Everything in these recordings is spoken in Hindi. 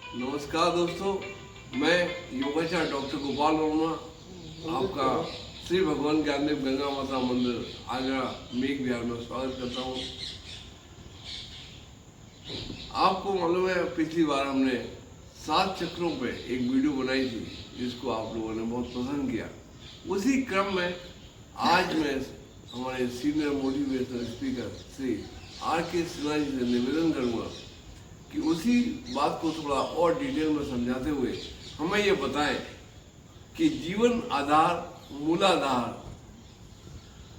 नमस्कार दोस्तों, मैं योगाचार्य डॉक्टर गोपाल वर्मा आपका श्री भगवान ज्ञानदेव गंगा माता मंदिर आगरा मेघ विहार में स्वागत करता हूँ। आपको मालूम है, पिछली बार हमने 7 चक्रों पे एक वीडियो बनाई थी जिसको आप लोगों ने बहुत पसंद किया। उसी क्रम में आज मैं हमारे senior motivational speaker Shri R.K. Sinha ji से निवेदन करूँगा कि उसी बात को थोड़ा और डिटेल में समझाते हुए हमें ये बताएं कि जीवन आधार मूलाधार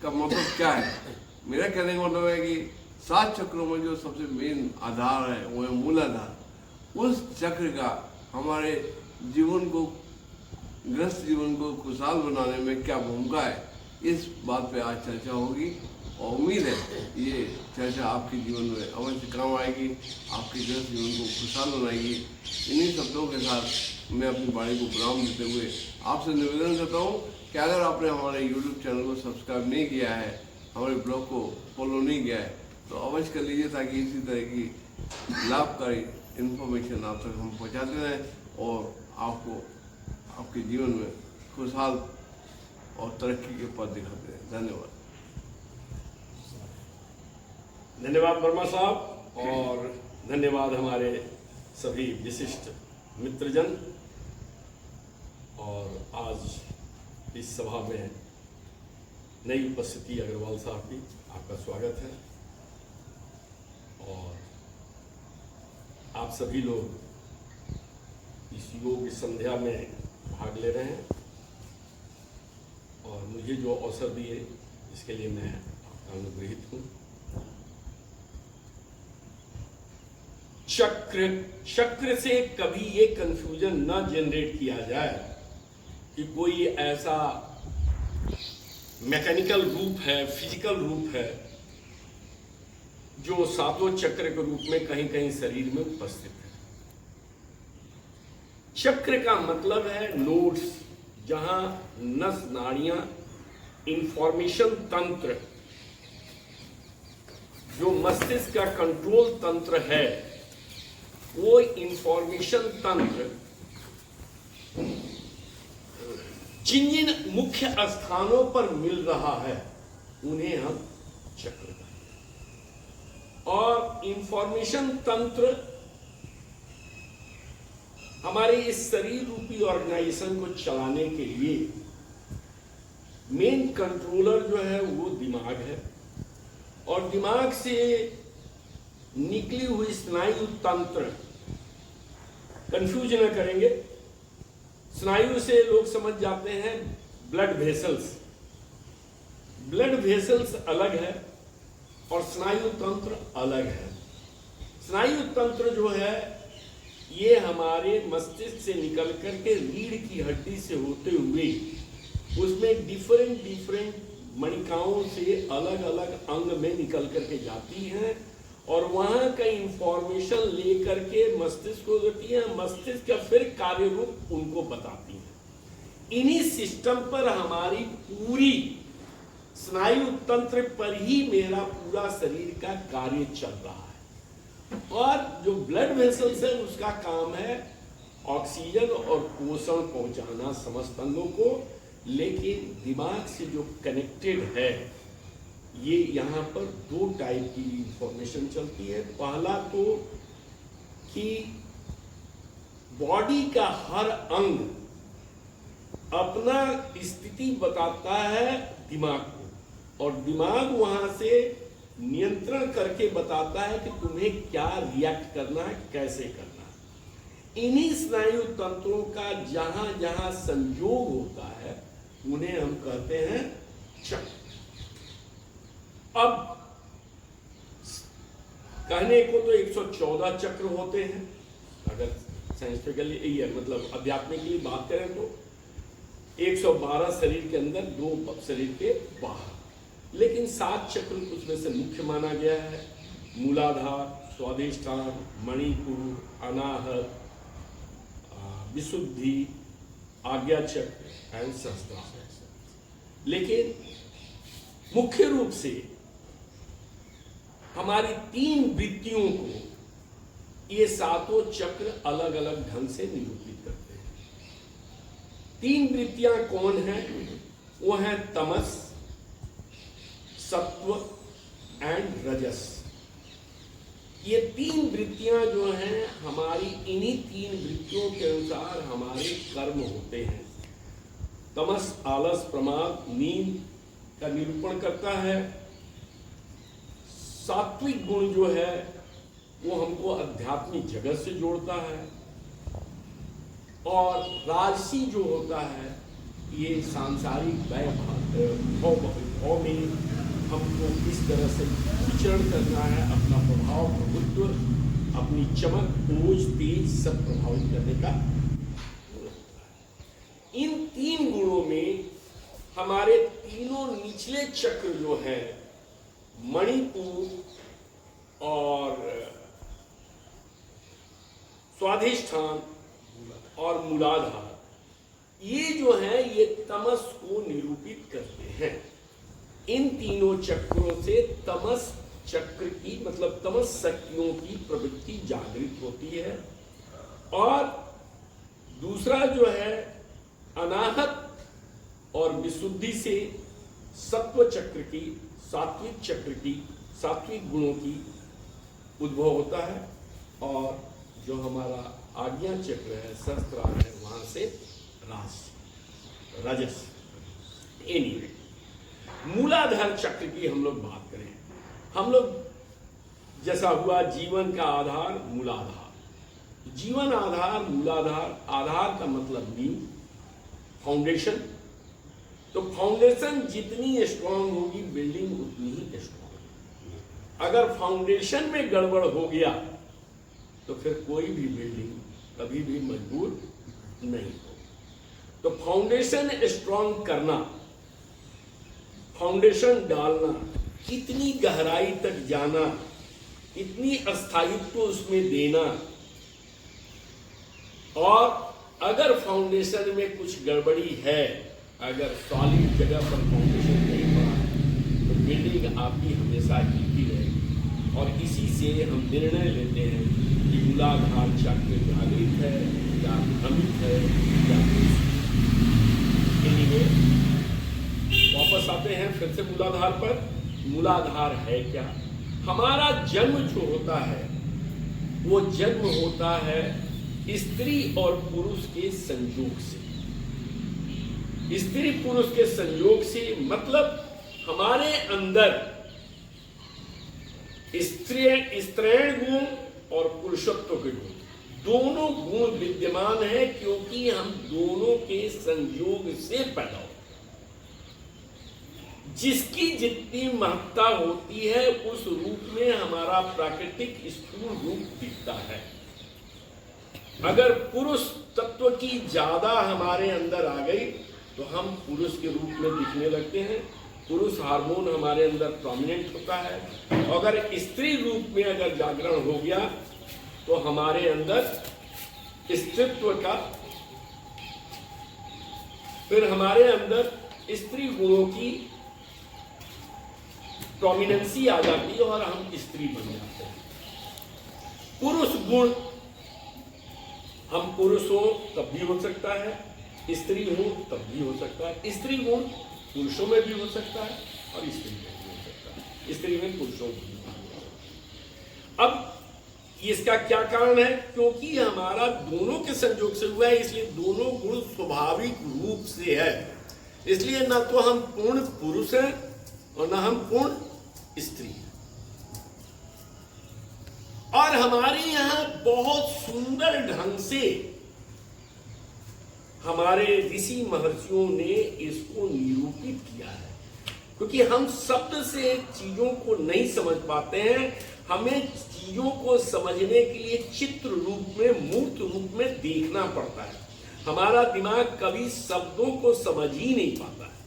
का मतलब क्या है। मेरा कहने का मतलब है कि 7 चक्रों में जो सबसे मेन आधार है वो है मूलाधार। उस चक्र का हमारे जीवन को, ग्रस्त जीवन को खुशहाल बनाने में क्या भूमिका है, इस बात पे आज चर्चा होगी और उम्मीद है ये चर्चा आपके जीवन में अवश्य काम आएगी, आपके ग्रस्त जीवन को खुशहाल बनाएगी। इन्हीं शब्दों के साथ मैं अपनी वाणी को विराम देते हुए आपसे निवेदन करता हूँ कि अगर आपने हमारे YouTube चैनल को सब्सक्राइब नहीं किया है, हमारे ब्लॉग को फॉलो नहीं किया है, तो अवश्य कर लीजिए ताकि इसी तरह की लाभकारी इन्फॉर्मेशन आप तक हम पहुँचाते रहें और आपको आपके जीवन में खुशहाल और तरक्की के पथ दिखाते हैं। धन्यवाद। धन्यवाद वर्मा साहब और धन्यवाद हमारे सभी विशिष्ट मित्रजन। और आज इस सभा में नई उपस्थिति अग्रवाल साहब की, आपका स्वागत है। और आप सभी लोग इस योग संध्या में भाग ले रहे हैं और मुझे जो अवसर दिए इसके लिए मैं आपका अनुग्रहित हूँ। चक्र से कभी ये कंफ्यूजन न जनरेट किया जाए कि कोई ऐसा मैकेनिकल रूप है, फिजिकल रूप है जो सातों चक्र के रूप में कहीं कहीं शरीर में उपस्थित है। चक्र का मतलब है नोड्स, जहां नस नाड़ियां, इंफॉर्मेशन तंत्र, जो मस्तिष्क का कंट्रोल तंत्र है, वो इंफॉर्मेशन तंत्र जिन जिन मुख्य स्थानों पर मिल रहा है उन्हें हम चक्र कहते हैं। और इंफॉर्मेशन तंत्र हमारे इस शरीर रूपी ऑर्गेनाइजेशन को चलाने के लिए मेन कंट्रोलर जो है वो दिमाग है। और दिमाग से निकली हुई स्नायु तंत्र, कंफ्यूज न करेंगे, स्नायु से लोग समझ जाते हैं ब्लड वेसल्स। ब्लड वेसल्स अलग है और स्नायु तंत्र अलग है। स्नायु तंत्र जो है ये हमारे मस्तिष्क से निकल करके रीढ़ की हड्डी से होते हुए उसमें डिफरेंट मणिकाओं से अलग अलग अंग में निकल करके जाती हैं और वहां का इंफॉर्मेशन लेकर के मस्तिष्क को देती है। मस्तिष्क का फिर कार्य रूप उनको बताती है। इन्हीं सिस्टम पर हमारी पूरी स्नायु तंत्र पर ही मेरा पूरा शरीर का कार्य चल रहा है। और जो ब्लड वेसल्स है उसका काम है ऑक्सीजन और पोषण पहुंचाना समस्त अंगों को। लेकिन दिमाग से जो कनेक्टेड है, ये यहाँ पर 2 टाइप की इंफॉर्मेशन चलती है। पहला तो कि बॉडी का हर अंग अपना स्थिति बताता है दिमाग को और दिमाग वहां से नियंत्रण करके बताता है कि तुम्हें क्या रिएक्ट करना है, कैसे करना है। इन्हीं स्नायु तंत्रों का जहां जहां संयोग होता है उन्हें हम कहते हैं चक्र। अब कहने को तो 114 चक्र होते हैं, अगर साइंटिफिकली ये मतलब अध्यात्मिकली बात करें तो 112 शरीर के अंदर, 2 शरीर के बाहर। लेकिन 7 चक्र उसमें से मुख्य माना गया है। मूलाधार, स्वाधिष्ठान, मणिपुर, अनाहत, विशुद्धि, आज्ञा चक्र एंड सहस्त्रार। लेकिन मुख्य रूप से हमारी 3 वृत्तियों को ये सातों चक्र अलग अलग ढंग से निरूपित करते हैं। 3 वृत्तियां कौन हैं? वो हैं तमस, सत्व एंड रजस। ये 3 वृत्तियां जो हैं हमारी, इन्हीं 3 वृत्तियों के अनुसार हमारे कर्म होते हैं। तमस आलस, प्रमाद, नींद का निरूपण करता है। सात्विक गुण जो है वो हमको आध्यात्मिक जगत से जोड़ता है, और राजसी जो होता है ये सांसारिक भाव में हमको किस तरह से विचरण करना है, अपना प्रभाव, प्रभुत्व, अपनी चमक, ओज, तेज सब प्रभावित करने का गुण होता है। इन 3 गुणों में हमारे तीनों निचले चक्र जो है, मणिपुर और स्वाधिष्ठान और मूलाधार, ये जो है ये तमस को निरूपित करते हैं। इन तीनों चक्रों से तमस चक्र की, मतलब तमस शक्तियों की प्रवृत्ति जागृत होती है, और दूसरा जो है अनाहत और विशुद्धि से सत्व चक्र की, सात्विक चक्र की, सात्विक गुणों की उद्भव होता है, और जो हमारा आज्ञा चक्र है, सहस्त्रार है, वहां से रजस। एनीवे, मूलाधार चक्र की हम लोग बात करें, हम लोग जैसा हुआ जीवन का आधार मूलाधार, जीवन आधार मूलाधार, आधार का मतलब नींव, फाउंडेशन। तो फाउंडेशन जितनी स्ट्रांग होगी बिल्डिंग उतनी ही स्ट्रांग। अगर फाउंडेशन में गड़बड़ हो गया तो फिर कोई भी बिल्डिंग कभी भी मजबूत नहीं हो। तो फाउंडेशन स्ट्रांग करना, फाउंडेशन डालना, इतनी गहराई तक जाना, इतनी स्थायित्व उसमें देना, और अगर फाउंडेशन में कुछ गड़बड़ी है, अगर सॉलिड जगह पर फाउंडेशन नहीं पड़ा तो बिल्डिंग आपकी हमेशा हिलती रहेगी। और इसी से हम निर्णय लेते हैं कि मूलाधार चक्र जागृत है या भ्रमित है या लिए। वापस आते हैं फिर से मूलाधार पर। मूलाधार है क्या? हमारा जन्म जो होता है वो जन्म होता है स्त्री और पुरुष के संयोग से। स्त्री पुरुष के संयोग से मतलब हमारे अंदर स्त्रीण गुण और पुरुषत्व के गुण, दोनों गुण विद्यमान है, क्योंकि हम दोनों के संयोग से पैदा होते। जिसकी जितनी महत्ता होती है उस रूप में हमारा प्राकृतिक स्थूल रूप दिखता है। अगर पुरुष तत्व की ज्यादा हमारे अंदर आ गई तो हम पुरुष के रूप में दिखने लगते हैं, पुरुष हार्मोन हमारे अंदर प्रोमिनेंट होता है। अगर स्त्री रूप में अगर जागरण हो गया तो हमारे अंदर स्त्रीत्व का, फिर हमारे अंदर स्त्री गुणों की प्रोमिनेंसी आ जाती है और हम स्त्री बन जाते हैं। पुरुष गुण, हम पुरुष हो तब भी हो सकता है, स्त्री हो तब भी हो सकता है। स्त्री गुण पुरुषों में भी हो सकता है और स्त्री में भी हो सकता है, स्त्री में पुरुषों में भी हो सकता है। अब इसका क्या कारण है? क्योंकि हमारा दोनों के संयोग से हुआ है, इसलिए दोनों गुण स्वाभाविक रूप से है। इसलिए ना तो हम पूर्ण पुरुष हैं और ना हम पूर्ण स्त्री हैं। और हमारे यहां बहुत सुंदर ढंग से हमारे ऋषि महर्षियों ने इसको निरूपित किया है, क्योंकि हम शब्द से चीजों को नहीं समझ पाते हैं। हमें चीजों को समझने के लिए चित्र रूप में, मूर्त रूप में देखना पड़ता है। हमारा दिमाग कभी शब्दों को समझ ही नहीं पाता है,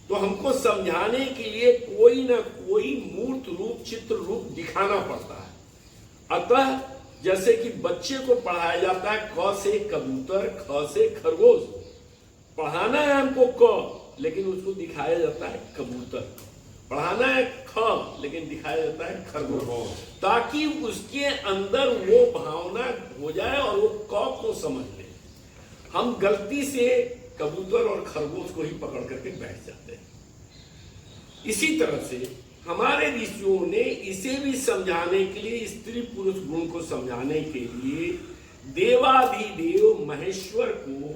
तो हमको समझाने के लिए कोई ना कोई मूर्त रूप, चित्र रूप दिखाना पड़ता है। अतः जैसे कि बच्चे को पढ़ाया जाता है क से कबूतर, ख से खरगोश, पढ़ाना है हमको क, लेकिन उसको दिखाया जाता है कबूतर। पढ़ाना है ख, लेकिन दिखाया जाता है खरगोश, ताकि उसके अंदर वो भावना हो जाए और वो क को समझ ले। हम गलती से कबूतर और खरगोश को ही पकड़ करके बैठ जाते हैं। इसी तरह से हमारे ऋषियों ने इसे भी समझाने के लिए, स्त्री पुरुष गुण को समझाने के लिए देवाधिदेव महेश्वर को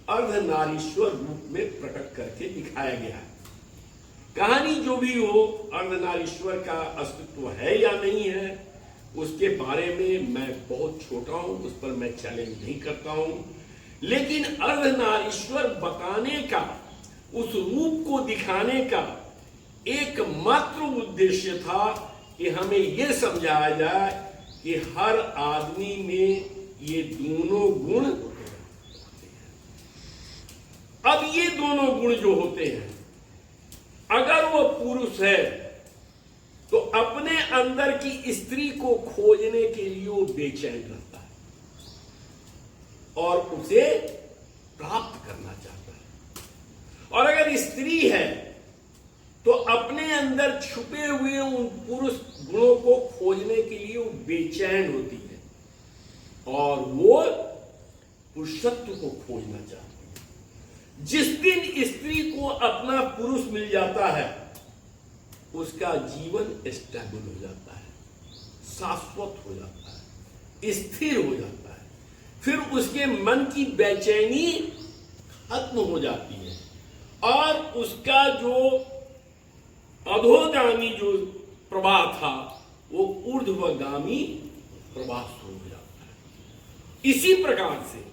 अर्धनारीश्वर रूप में प्रकट करके दिखाया गया है। कहानी जो भी हो, अर्धनारीश्वर का अस्तित्व है या नहीं है, उसके बारे में मैं बहुत छोटा हूं, उस पर मैं चैलेंज नहीं करता हूं। लेकिन अर्धनारीश्वर बताने का, उस रूप को दिखाने का एकमात्र उद्देश्य था कि हमें यह समझाया जाए कि हर आदमी में ये दोनों गुण होते हैं। अब ये दोनों गुण जो होते हैं, अगर वो पुरुष है तो अपने अंदर की स्त्री को खोजने के लिए वो बेचैन रहता है और उसे प्राप्त करना चाहता है। और अगर स्त्री है तो अपने अंदर छुपे हुए उन पुरुष गुणों को खोजने के लिए वो बेचैन होती है और वो पुरुषत्व को खोजना चाहती है। जिस दिन स्त्री को अपना पुरुष मिल जाता है, उसका जीवन स्टेबल हो जाता है, शाश्वत हो जाता है, स्थिर हो जाता है। फिर उसके मन की बेचैनी खत्म हो जाती है और उसका जो अधोगामी जो प्रवाह था, वो ऊर्ध्वगामी प्रवाह शुरू हो जाता है। इसी प्रकार से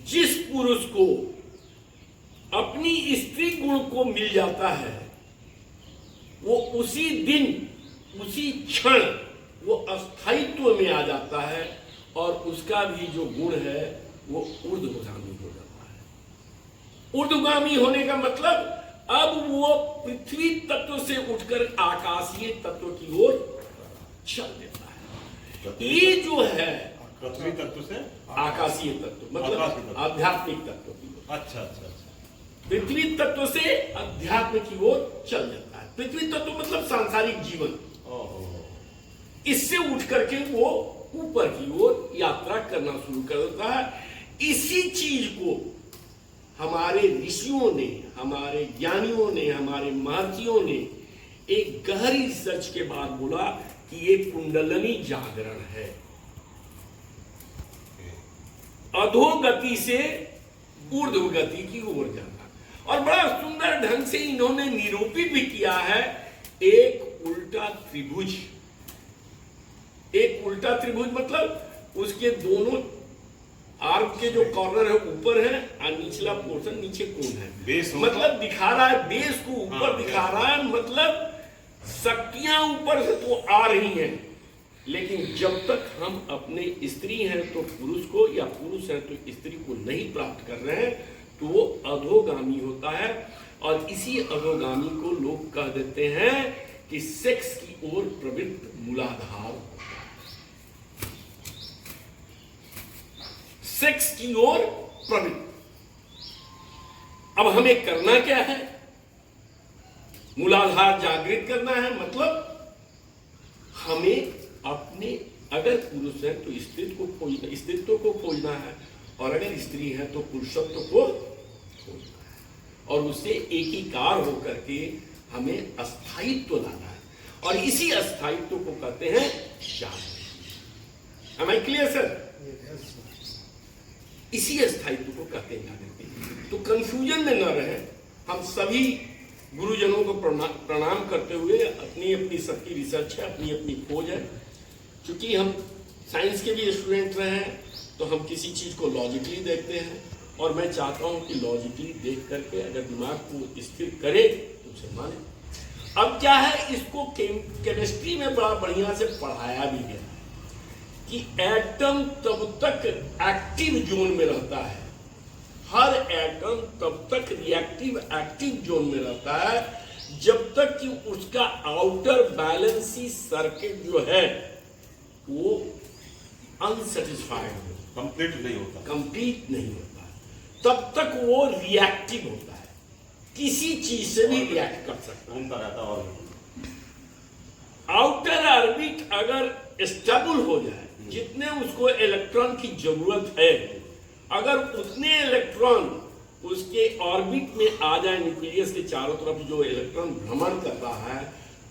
जिस पुरुष को अपनी स्त्री गुण को मिल जाता है, वो उसी दिन, उसी क्षण वो अस्थायित्व में आ जाता है और उसका भी जो गुण है वो ऊर्ध्वगामी हो जाता है। ऊर्ध्वगामी होने का मतलब अब वो पृथ्वी तत्व से उठकर आकाशीय तत्व की ओर चल देता है। ये जो है पृथ्वी तत्व से आकाशीय तत्व, मतलब आध्यात्मिक तत्व की ओर। अच्छा अच्छा अच्छा। पृथ्वी तत्व से अध्यात्म की ओर चल जाता है। पृथ्वी तत्व मतलब सांसारिक जीवन। इससे उठ करके वो ऊपर की ओर यात्रा करना शुरू कर देता है। इसी चीज को हमारे ऋषियों ने, हमारे ज्ञानियों ने, हमारे महर्षियों ने एक गहरी रिसर्च के बाद बोला कि ये कुंडलनी जागरण है। अधोगति से ऊर्ध्वगति की ओर जाना। और बड़ा सुंदर ढंग से इन्होंने निरूपित भी किया है। एक उल्टा त्रिभुज, एक उल्टा त्रिभुज मतलब उसके दोनों आर्म के जो कॉर्नर है ऊपर है और निचला पोर्शन नीचे कोण है। मतलब दिखा रहा है बेस को ऊपर दिखा रहा है, मतलब शक्तियां ऊपर से तो आ रही हैं, लेकिन जब तक हम अपने स्त्री हैं तो पुरुष को, या पुरुष है तो स्त्री को नहीं प्राप्त कर रहे हैं, तो वो अधोगामी होता है। और इसी अधोगामी को लोग कह देते हैं कि सेक्स की ओर प्रवृत्त मूलाधार होता है। सेक्स की ओर प्रवृत्त। अब हमें करना क्या है? मूलाधार जागृत करना है। मतलब हमें अपने, अगर पुरुष है तो स्त्रीत्व को खोजना, स्त्रीत्व को खोजना है, और अगर स्त्री है तो पुरुषत्व को खोजना है, और उससे एकीकार होकर के हमें अस्थायित्व लाना है। और इसी अस्थायित्व को कहते हैं जागृति। Am I clear, sir? इसी अस्थायित्व को कहते हैं जागृति। तो कंफ्यूजन में न रहे, हम सभी गुरुजनों को प्रणाम करते हुए, अपनी अपनी सबकी रिसर्च है, अपनी अपनी खोज है। क्योंकि हम साइंस के भी स्टूडेंट रहे हैं तो हम किसी चीज को लॉजिकली देखते हैं, और मैं चाहता हूं कि लॉजिकली देख करके अगर दिमाग को स्थिर करे तो उसे माने। अब क्या है, इसको केमिस्ट्री में बड़ा बढ़िया से पढ़ाया भी गया कि एटम तब तक एक्टिव जोन में रहता है, हर एटम तब तक रिएक्टिव एक्टिव जोन में रहता है जब तक कि उसका आउटर बैलेंसी सर्किट जो है वो अनसेटिस्फाइड हो, कंप्लीट नहीं होता, कंप्लीट नहीं होता, तब तक वो रिएक्टिव होता है, किसी चीज से भी रिएक्ट कर सकता है, घूमता रहता और आउटर ऑर्बिट अगर स्टेबल हो जाए, जितने उसको इलेक्ट्रॉन की जरूरत है, अगर उतने इलेक्ट्रॉन उसके ऑर्बिट में आ जाए, न्यूक्लियस के चारों तरफ जो इलेक्ट्रॉन भ्रमण कर रहा है,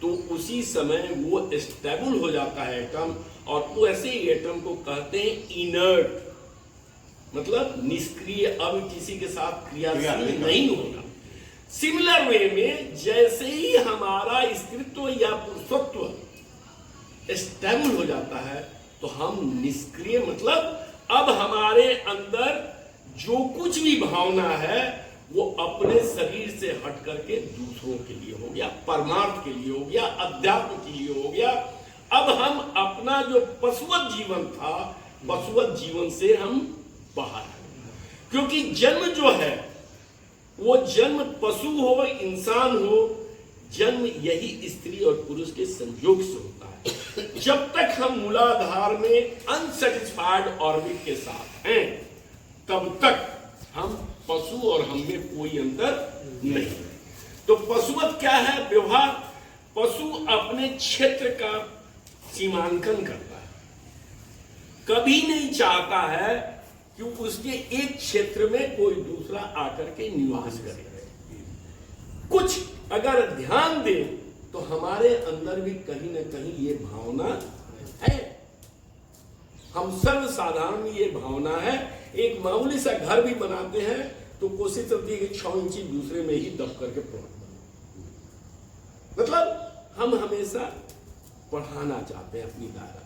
तो उसी समय वो स्टेबल हो जाता है एटम, और ऐसे ही एटम को कहते हैं इनर्ट, मतलब निष्क्रिय, अब किसी के साथ क्रियाशील नहीं होगा। सिमिलर वे में जैसे ही हमारा स्त्रीत्व या पुरुषत्व स्टेबल हो जाता है, तो हम निष्क्रिय, मतलब अब हमारे अंदर जो कुछ भी भावना है वो अपने शरीर से हट करके दूसरों के लिए हो गया, परमार्थ के लिए हो गया, अध्यात्म के लिए हो गया। अब हम अपना जो पशुवत जीवन था, पशुवत जीवन से हम बाहर हैं, क्योंकि जन्म जो है वो जन्म पशु हो इंसान हो, जन्म यही स्त्री और पुरुष के संयोग से होता है। जब तक हम मूलाधार में अनसेटिस्फाइड ऑर्बिट के साथ हैं, तब तक हम पशु और हम में कोई अंतर नहीं है। तो पशुवत क्या है व्यवहार? पशु अपने क्षेत्र का सीमांकन करता है, कभी नहीं चाहता है कि उसके एक क्षेत्र में कोई दूसरा आकर के निवास करे। कुछ अगर ध्यान दे तो हमारे अंदर भी कहीं ना कहीं ये भावना है। हम सर्वसाधारण ये भावना है। एक मामूली सा घर भी बनाते हैं तो कोशिश करती है कि 6 इंची दूसरे में ही दब करके प्लॉट बने, मतलब हम हमेशा बढ़ाना चाहते हैं अपनी दायरा।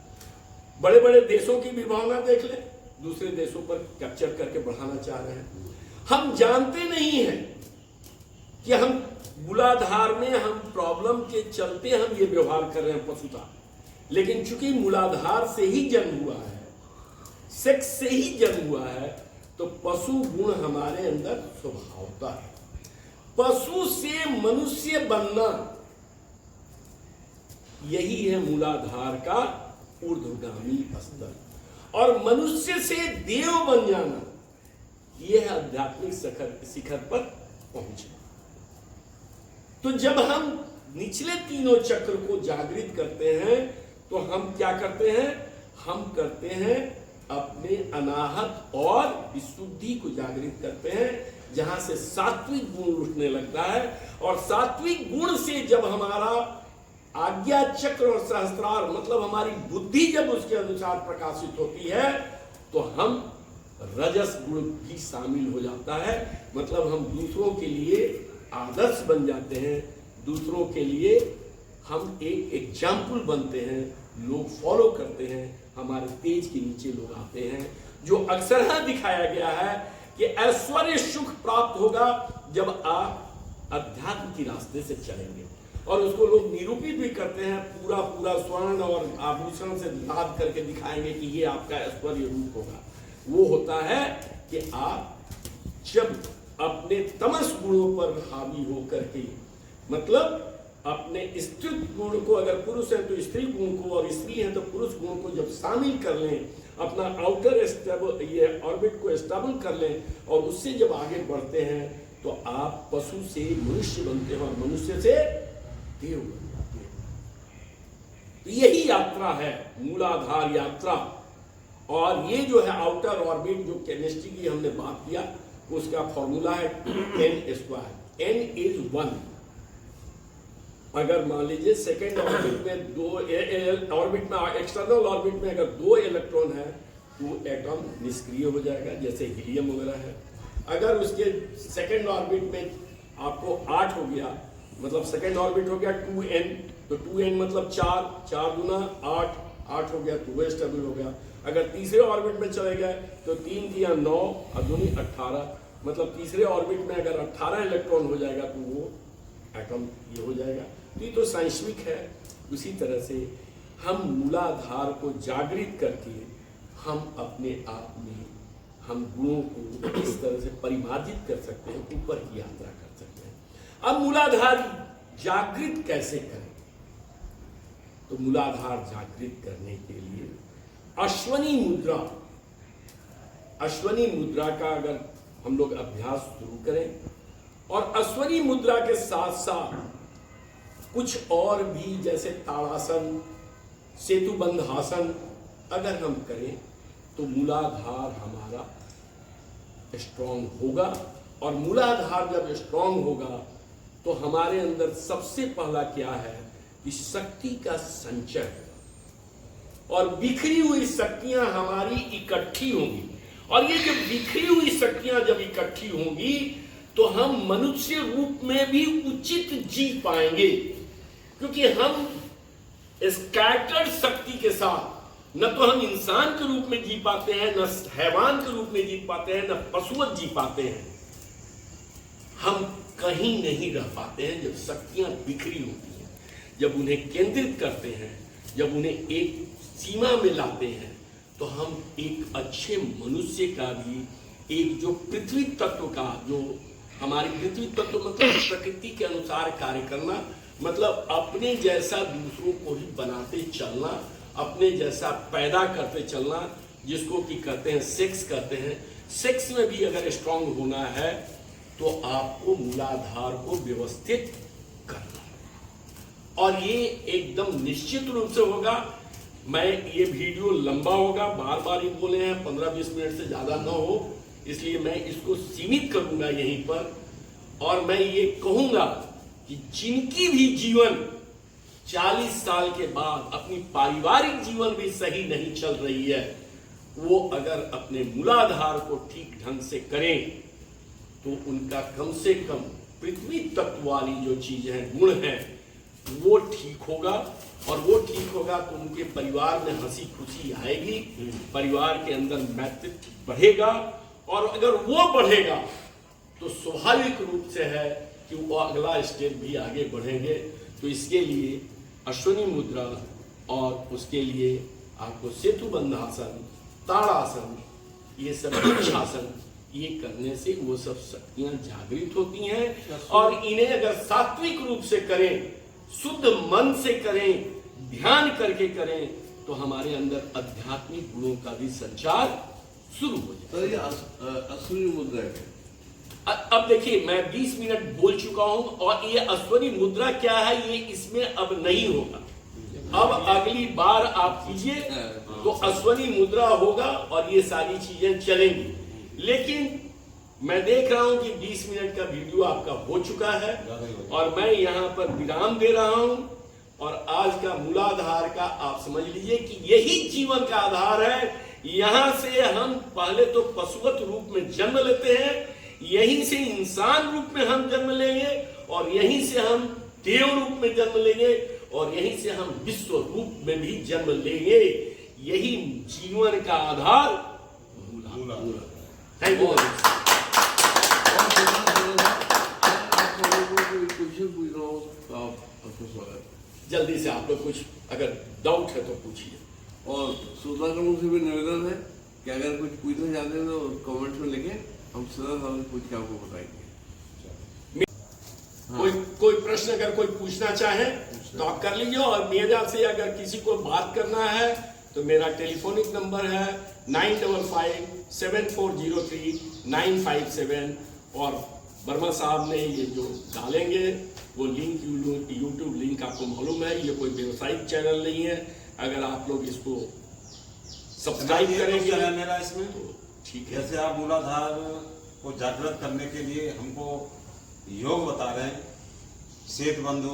बड़े बड़े देशों की भी भावना देख ले, दूसरे देशों पर कैप्चर करके बढ़ाना चाह रहे हैं। हम जानते नहीं हैं कि हम मूलाधार में हम प्रॉब्लम के चलते हम ये व्यवहार कर रहे हैं पशुता, लेकिन चूंकि मूलाधार से ही जन्म हुआ है, सेक्स से ही जन्म हुआ है, तो पशु गुण हमारे अंदर स्वभावता है। पशु से मनुष्य बनना यही है मूलाधार का ऊर्ध्वगामी स्तर, और मनुष्य से देव बन जाना यह है आध्यात्मिक शिखर पर पहुंचना। तो जब हम निचले तीनों चक्र को जागृत करते हैं तो हम क्या करते हैं? हम करते हैं अपने अनाहत और विशुद्धि को जागृत करते हैं, जहां से सात्विक गुण उठने लगता है। और सात्विक गुण से जब हमारा आज्ञा चक्र और सहस्त्रार, मतलब हमारी बुद्धि जब उसके अनुसार प्रकाशित होती है, तो हम रजस गुण भी शामिल हो जाता है। मतलब हम दूसरों के लिए आदर्श बन जाते हैं, दूसरों के लिए हम एक एग्जाम्पल बनते हैं, लोग फॉलो करते हैं, हमारे तेज के नीचे लोग आते हैं। जो अक्सर दिखाया गया है कि ऐश्वर्य सुख प्राप्त होगा जब आप अध्यात्म की रास्ते से चलेंगे, और उसको लोग निरूपित भी करते हैं, पूरा पूरा स्वर्ण और आभूषण से लाद करके दिखाएंगे कि ये आपका ऐश्वर्य रूप होगा। वो होता है कि आप जब अपने तमस गुणों पर हावी होकर के, मतलब अपने स्त्री गुण को, अगर पुरुष है तो स्त्री गुण को, और स्त्री है तो पुरुष गुण को जब शामिल कर लें, अपना आउटर स्टेबल ये ऑर्बिट को स्टेबल कर लें, और उससे जब आगे बढ़ते हैं तो आप पशु से मनुष्य बनते हैं और मनुष्य से देव बन जाते हैं। तो यही यात्रा है मूलाधार यात्रा। और ये जो है आउटर ऑर्बिट, जो केमिस्ट्री की हमने बात किया, उसका फॉर्मूला है n²। n is 1। अगर मान लीजिए सेकेंड ऑर्बिट में दो ऑर्बिट में, एक्सटर्नल ऑर्बिट में अगर 2 इलेक्ट्रॉन है तो एटम निष्क्रिय हो जाएगा, जैसे हीलियम वगैरह है। अगर उसके सेकेंड ऑर्बिट में आपको 8 हो गया, मतलब सेकेंड ऑर्बिट हो गया 2n, तो 2n मतलब 4, 4 गुना 8, 8 हो गया तो वो स्टेबल हो गया। अगर तीसरे ऑर्बिट में चले गए तो 3 दिया 9 और 2 18, मतलब तीसरे ऑर्बिट में अगर 18 इलेक्ट्रॉन हो जाएगा तो वो एटम ये हो जाएगा। तो ये तो साइंटिफिक है। उसी तरह से हम मूलाधार को जागृत करके हम अपने आप में हम गुणों को इस तरह से परिमार्जित कर सकते हैं, ऊपर की यात्रा कर सकते हैं। अब मूलाधार जागृत कैसे करें? तो मूलाधार जागृत करने के लिए अश्वनी मुद्रा, अश्वनी मुद्रा का अगर हम लोग अभ्यास शुरू करें, और अश्वनी मुद्रा के साथ साथ कुछ और भी जैसे ताड़ासन, सेतुबंध आसन अगर हम करें तो मूलाधार हमारा स्ट्रांग होगा। और मूलाधार जब स्ट्रांग होगा तो हमारे अंदर सबसे पहला क्या है कि शक्ति का संचय, और बिखरी हुई शक्तियां हमारी इकट्ठी होंगी। और ये जब बिखरी हुई शक्तियां जब इकट्ठी होंगी तो हम मनुष्य रूप में भी उचित जी पाएंगे, क्योंकि हम स्कैटर्ड शक्ति के साथ न तो हम इंसान के रूप में जी पाते हैं, न हैवान के रूप में जी पाते हैं, न पशुवत जी पाते हैं। हम कहीं नहीं रह पाते हैं जब शक्तियां बिखरी होती हैं। जब उन्हें केंद्रित करते हैं, जब उन्हें एक सीमा में लाते हैं, तो हम एक अच्छे मनुष्य का भी, एक जो पृथ्वी तत्व का, जो हमारी पृथ्वी तत्व मतलब प्रकृति के अनुसार कार्य करना, मतलब अपने जैसा दूसरों को ही बनाते चलना, अपने जैसा पैदा करते चलना, जिसको कि कहते हैं सेक्स कहते हैं। सेक्स में भी अगर स्ट्रांग होना है तो आपको मूलाधार को व्यवस्थित करना, और ये एकदम निश्चित रूप से होगा। मैं ये वीडियो लंबा होगा, बार बार ही बोले हैं 15-20 मिनट से ज्यादा ना हो, इसलिए मैं इसको सीमित करूंगा यहीं पर। और मैं ये कहूंगा कि जिनकी भी जीवन 40 साल के बाद अपनी पारिवारिक जीवन भी सही नहीं चल रही है, वो अगर अपने मूलाधार को ठीक ढंग से करें तो उनका कम से कम पृथ्वी तत्व वाली जो चीज है, गुण है, वो ठीक होगा। और वो ठीक होगा तो उनके परिवार में हंसी खुशी आएगी, परिवार के अंदर मैत्रित्व बढ़ेगा। और अगर वो बढ़ेगा तो स्वाभाविक रूप से है कि वो अगला स्टेप भी आगे बढ़ेंगे। तो इसके लिए अश्वनी मुद्रा और उसके लिए आपको सेतुबंध आसन, ताड़ासन, ये सब वृक्षासन, ये करने से वो सब शक्तियां जागृत होती हैं। और इन्हें अगर सात्विक रूप से करें, शुद्ध मन से करें, ध्यान करके करें, तो हमारे अंदर आध्यात्मिक गुणों का भी संचार शुरू हो जाए। तो ये अश्विनी मुद्रा है। अब देखिए, मैं 20 मिनट बोल चुका हूं, और ये अश्वनी मुद्रा क्या है ये इसमें अब नहीं होगा। अब अगली बार आप कीजिए तो अश्वनी मुद्रा होगा और ये सारी चीजें चलेंगी। लेकिन मैं देख रहा हूं कि 20 मिनट का वीडियो आपका हो चुका है, और मैं यहां पर विराम दे रहा हूं। और आज का मूलाधार का आप समझ लीजिए कि यही जीवन का आधार है। यहां से हम पहले तो पशुवत रूप में जन्म लेते हैं, यहीं से इंसान रूप में हम जन्म लेंगे, और यहीं से हम देव रूप में जन्म लेंगे, और यहीं से हम विश्व रूप में भी जन्म लेंगे। यही जीवन का आधार मूलाधार। Thank you. क्वेश्चन पूछ रहा हूँ तो आपको स्वागत। जल्दी से आप लोग कुछ अगर डाउट है तो पूछिए। और श्रोतागणों से भी निवेदन है कि अगर कुछ पूछना चाहते हैं तो कमेंट में लिखे, हम सदा सवाल पूछ के आपको बताएंगे। कोई प्रश्न अगर कोई पूछना चाहे तो आप कर लीजिए। और मेरा से अगर किसी को बात करना है तो मेरा टेलीफोनिक नंबर है 9557403957। और वर्मा साहब ने ये जो डालेंगे वो लिंक, यूट्यूब लिंक आपको मालूम है, ये कोई व्यवसायिक चैनल नहीं है। अगर आप लोग इसको सब्सक्राइब करेंगे मेरा इसमें तो ठीक है। जैसे आप मूलाधार को जागृत करने के लिए हमको योग बता रहे हैं, सेत बंधु,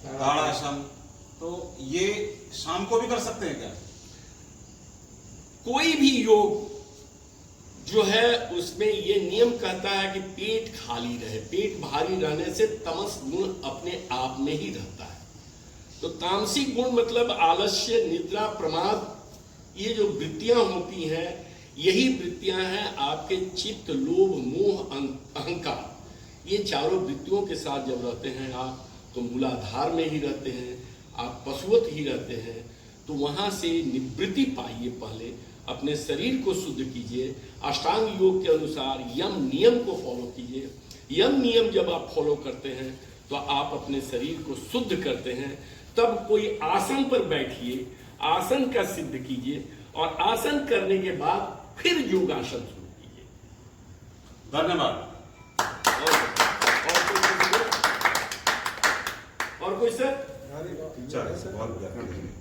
ताड़ासन, तो ये शाम को भी कर सकते हैं क्या? कोई भी योग जो है उसमें ये नियम कहता है कि पेट खाली रहे। पेट भारी रहने से तमस गुण अपने आप में ही रहता है। तो तामसिक गुण मतलब आलस्य, निद्रा, प्रमाद, ये जो वृत्तियां होती हैं, यही वृत्तियां हैं आपके चित्त, लोभ, मोह, अहंकार। ये चारों वृत्तियों के साथ जब रहते हैं आप, तो मूलाधार में ही रहते हैं, आप पशुवत ही रहते हैं। तो वहां से निवृत्ति पाइए। पहले अपने शरीर को शुद्ध कीजिए, अष्टांग योग के अनुसार यम नियम को फॉलो कीजिए। यम नियम जब आप फॉलो करते हैं तो आप अपने शरीर को शुद्ध करते हैं। तब कोई आसन पर बैठिए, आसन का सिद्ध कीजिए, और आसन करने के बाद फिर योगासन शुरू कीजिए। धन्यवाद। और और कोई सर? चलो बहुत बढ़िया।